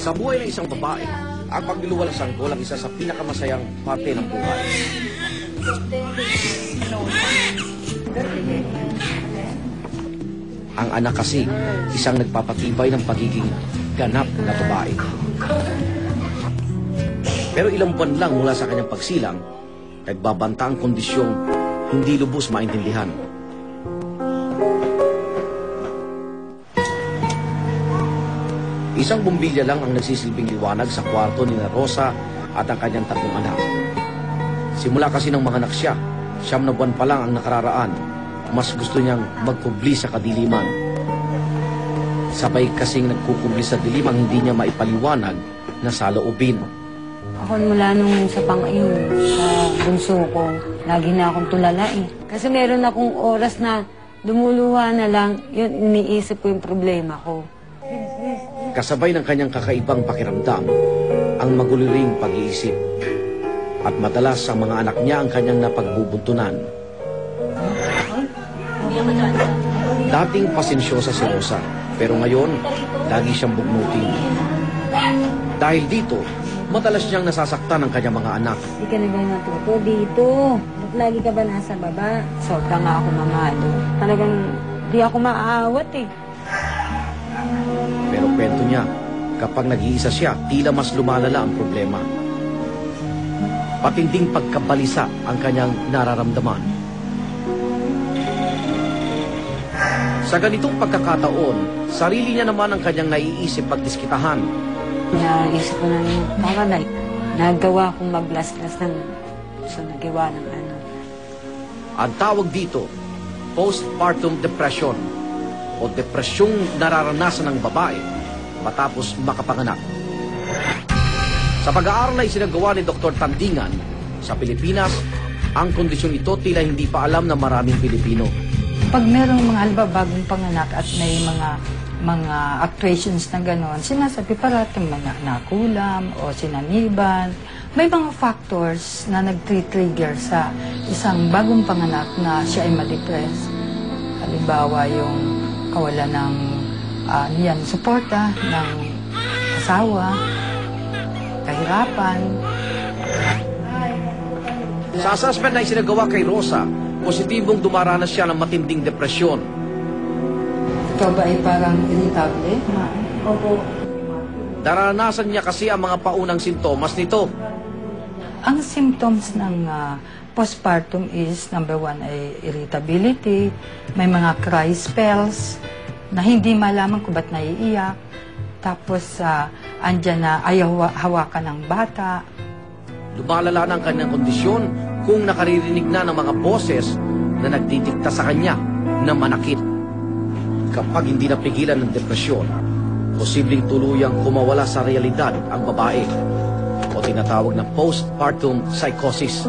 Sa buhay ng isang babae, ang pagluluwalasang ko lang isa sa pinakamasayang parte ng buhay. Ang anak kasi, isang nagpapatibay ng pagiging ganap na babae. Pero ilang buwan lang mula sa kanyang pagsilang, nagbabanta ang kondisyong hindi lubos maintindihan. Isang bumbilya lang ang nagsisilbing liwanag sa kwarto ni Rosa at ang kanyang tatlong anak. Simula kasi ng mga anak siya, 9 na buwan pa lang ang nakararaan, mas gusto niyang magkubli sa kadiliman. Sabay kasing nagkukubli sa dilim ang hindi niya maipaliwanag na saloobin. Ako mula nung sa pang-iyon, sa bunso ko, lagi na akong tulala eh. Kasi meron akong oras na lumuluha na lang, yun iniisip ko yung problema ko. Kasabay ng kanyang kakaibang pakiramdam, ang maguliring pag-iisip. At madalas ang mga anak niya ang kanyang napagbubuntunan. Dating pasensyosa si Rosa, pero ngayon, lagi siyang bugnutin. Dahil dito, madalas niyang nasasaktan ang kanyang mga anak. Hindi ka na ba natuto dito? Ba't lagi ka ba nasa baba? Sobra nga ako mamalo. Talagang di ako maaawat eh. Pero kwento niya, kapag nag-iisa siya, tila mas lumalala ang problema. Patinding pagkabalisa ang kanyang nararamdaman. Sa ganitong pagkakataon, sarili niya naman ang kanyang naiisip pagdiskitahan. Naisip ko na yung parang nagawa kong maglaslas ng so nagawa ng ano. Ang tawag dito, postpartum depression o depresyong nararanasan ng babae matapos makapanganak. Sa pag-aaral ay sinagawa ni Dr. Tandingan, sa Pilipinas, ang kondisyon ito tila hindi pa alam ng maraming Pilipino. Pag merong mga bagong panganak at may mga actuations na gano'n, sinasabi parating mga nakulam o sinaniban. May mga factors na nag-trigger sa isang bagong panganak na siya ay ma-depress. Halimbawa yung kawalan ng suporta ng asawa, kahirapan. Sa assessment na isinagawa kay Rosa, positibong dumaranas siya ng matinding depresyon. Ikaw ba ay parang irritable? Opo. Naranasan niya kasi ang mga paunang sintomas nito. Ang symptoms ng postpartum is, number 1 ay irritability, may mga cry spells na hindi malaman kung ba't naiiyak, tapos andyan na ayaw hawakan ng bata. Lumalala na ang kanyang kondisyon kung nakaririnig na ng mga boses na nagdidikta sa kanya na manakit. Kapag hindi napigilan ng depresyon, posibleng tuluyang kumawala sa realidad ang babae o tinatawag na postpartum psychosis.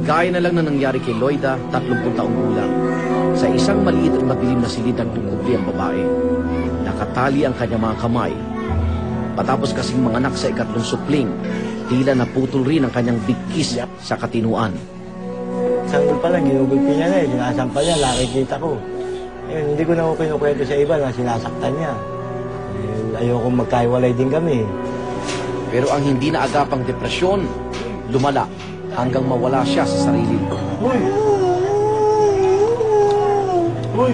Gaya na lang na nangyari kay Loida, 30 taong gulang. Sa isang maliit at madilim na silid ang tungkubli ang babae. Nakatali ang kanyang mga kamay. Patapos kasing manganak sa ikatlong supling, tila naputol rin ang kanyang bigkis sa katinuan. Sanggol pa lang, ginugulpi niya na eh. Sinasampal niya, nakikita ko. Eh, hindi ko na ako kinukwento sa iba na sinasaktan niya. Eh, ayokong magkaiwalay din kami. Pero ang hindi naagapang depresyon, lumala hanggang mawala siya sa sarili. Uy! Uy!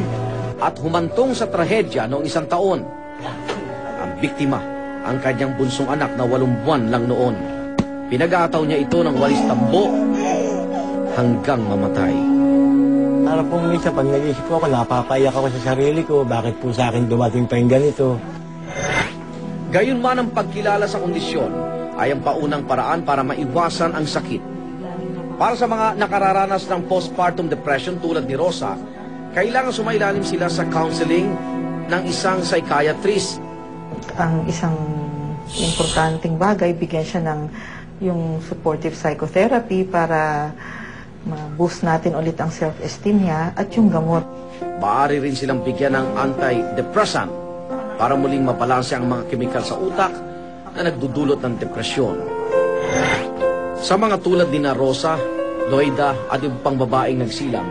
At humantong sa trahedya noong 1 taon. Ang biktima, ang kanyang bunsong anak na 8 buwan lang noon. Pinag-aataw niya ito ng walis tambo hanggang mamatay. Para pong minsan, pag nag-isip ko ako, napapaiyak ako sa sarili ko. Bakit po sa akin dumating pa yung ganito? Gayunman ang pagkilala sa kondisyon ay ang paunang paraan para maiwasan ang sakit. Para sa mga nakararanas ng postpartum depression tulad ni Rosa, kailangan sumailalim sila sa counseling ng isang psychiatrist. Ang isang importanteng bagay, bigyan siya ng yung supportive psychotherapy para ma-boost natin ulit ang self-esteem niya at yung gamot. Maaari rin silang bigyan ng antidepressant para muling mabalanse ang mga kemikal sa utak na nagdudulot ng depresyon. Sa mga tulad ni Rosa, Loida at yung pang babaeng nagsilang,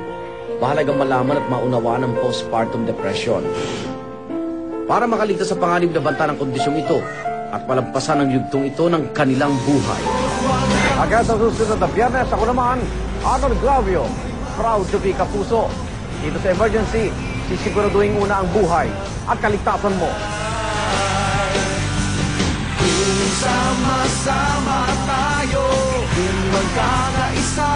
mahalagang malaman at maunawaan ang postpartum depression. para makaligtas sa panganib na banta ng kondisyong ito at palampasan ang yugtong ito ng kanilang buhay. Agad sa susunod na Biyernes, ako naman, Arnold Glavio, proud to be kapuso. Dito sa Emergency, sisiguraduhin una ang buhay at kaligtasan mo. Kung sama-sama tayo, kung magkakaisa,